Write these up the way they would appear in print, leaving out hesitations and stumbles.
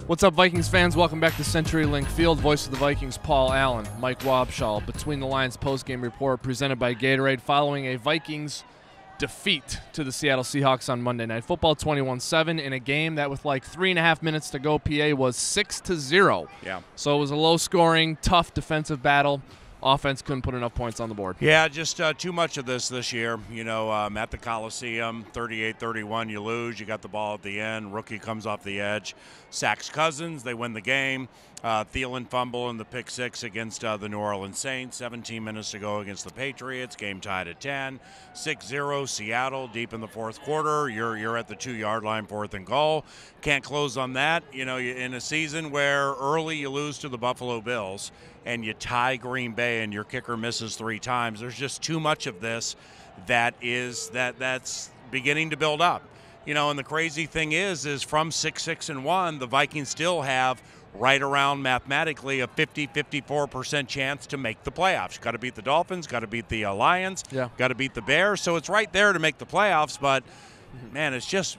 What's up, Vikings fans? Welcome back to CenturyLink Field. Voice of the Vikings, Paul Allen, Mike Wobschall. Between the Lines postgame report presented by Gatorade following a Vikings defeat to the Seattle Seahawks on Monday Night Football, 21-7, in a game that with like 3.5 minutes to go, PA was 6-0. Yeah. So it was a low-scoring, tough defensive battle. Offense couldn't put enough points on the board. Yeah, just too much of this year. You know, at the Coliseum, 38-31, you lose. You got the ball at the end. Rookie comes off the edge, sacks Cousins. They win the game. Thielen fumble in the pick six against the New Orleans Saints. 17 minutes to go against the Patriots. Game tied at 10. 6-0 Seattle deep in the fourth quarter. You're at the 2-yard line, 4th and goal. Can't close on that. You know, in a season where early you lose to the Buffalo Bills and you tie Green Bay and your kicker misses 3 times, there's just too much of this that's beginning to build up. You know, and the crazy thing is from 6-6-1, the Vikings still have right around mathematically a 50-54% chance to make the playoffs. Got to beat the Dolphins, got to beat the Lions, got to beat the Bears. So it's right there to make the playoffs, but man, it's just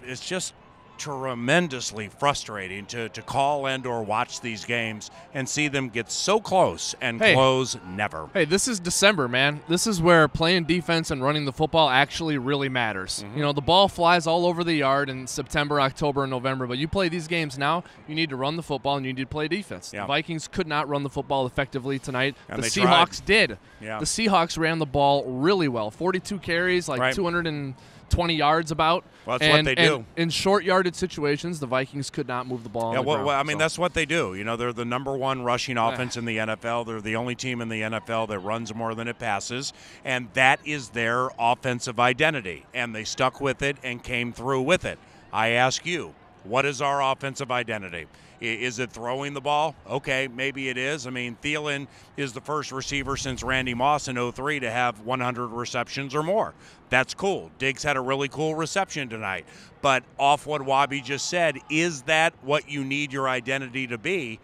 tremendously frustrating to call and or watch these games and see them get so close and close never. Hey, this is December, man. This is where playing defense and running the football actually really matters. You know, the ball flies all over the yard in September, October, and November, but you play these games now, you need to run the football and you need to play defense. The Vikings could not run the football effectively tonight. And the Seahawks did. Yeah. The Seahawks ran the ball really well. 42 carries, like 220 yards about. Well, that's what they do. In short yardage situations, the Vikings could not move the ball on the ground. Well, I mean, that's what they do. You know, they're the #1 rushing offense in the NFL. They're the only team in the NFL that runs more than it passes, and that is their offensive identity, and they stuck with it and came through with it. I ask you, what is our offensive identity? Is it throwing the ball? Okay, maybe it is. I mean, Thielen is the first receiver since Randy Moss in 2003 to have 100 receptions or more. That's cool. Diggs had a really cool reception tonight. But off what Wobby just said, is that what you need your identity to be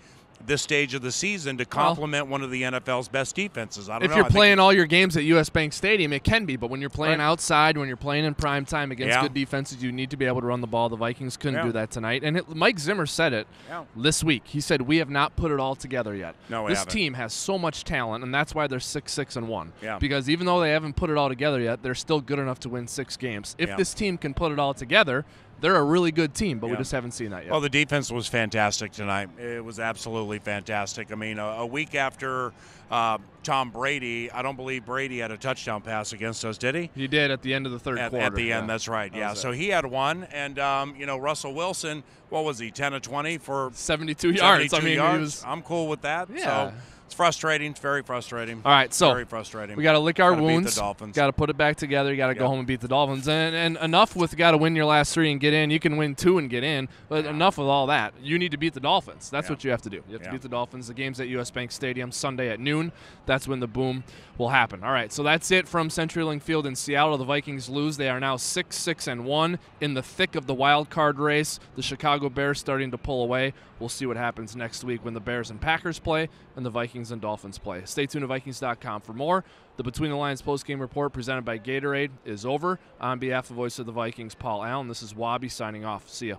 this stage of the season to complement one of the NFL's best defenses? I don't know. If you're playing all your games at US Bank Stadium, it can be. But when you're playing outside, when you're playing in prime time against good defenses, you need to be able to run the ball. The Vikings couldn't do that tonight. And Mike Zimmer said it this week. He said, we have not put it all together yet. No, we haven't. This team has so much talent, and that's why they're 6-6-1. Yeah. Because even though they haven't put it all together yet, they're still good enough to win 6 games. If this team can put it all together, they're a really good team, but we just haven't seen that yet. Well, the defense was fantastic tonight. It was absolutely fantastic. I mean, a week after Tom Brady, I don't believe Brady had a touchdown pass against us, did he? He did at the end of the third quarter. At the end, that's right. Yeah, so he had one. And, you know, Russell Wilson, what was he, 10 of 20 for 72 yards? 72 yards. I'm cool with that. Yeah. So it's frustrating. It's very frustrating. All right, so very frustrating. We got to lick our wounds. Beat the Dolphins. Got to put it back together. You got to go home and beat the Dolphins. And enough with got to win your last 3 and get in. You can win 2 and get in, but enough with all that. You need to beat the Dolphins. That's what you have to do. You have to beat the Dolphins. The game's at US Bank Stadium Sunday at noon. That's when the boom will happen. All right, so that's it from CenturyLink Field in Seattle. The Vikings lose. They are now 6-6-1 in the thick of the wild card race. The Chicago Bears starting to pull away. We'll see what happens next week when the Bears and Packers play and the Vikings and Dolphins play. Stay tuned to Vikings.com for more. The Between the Lines postgame report presented by Gatorade is over. On behalf of Voice of the Vikings, Paul Allen, this is Wobby signing off. See ya.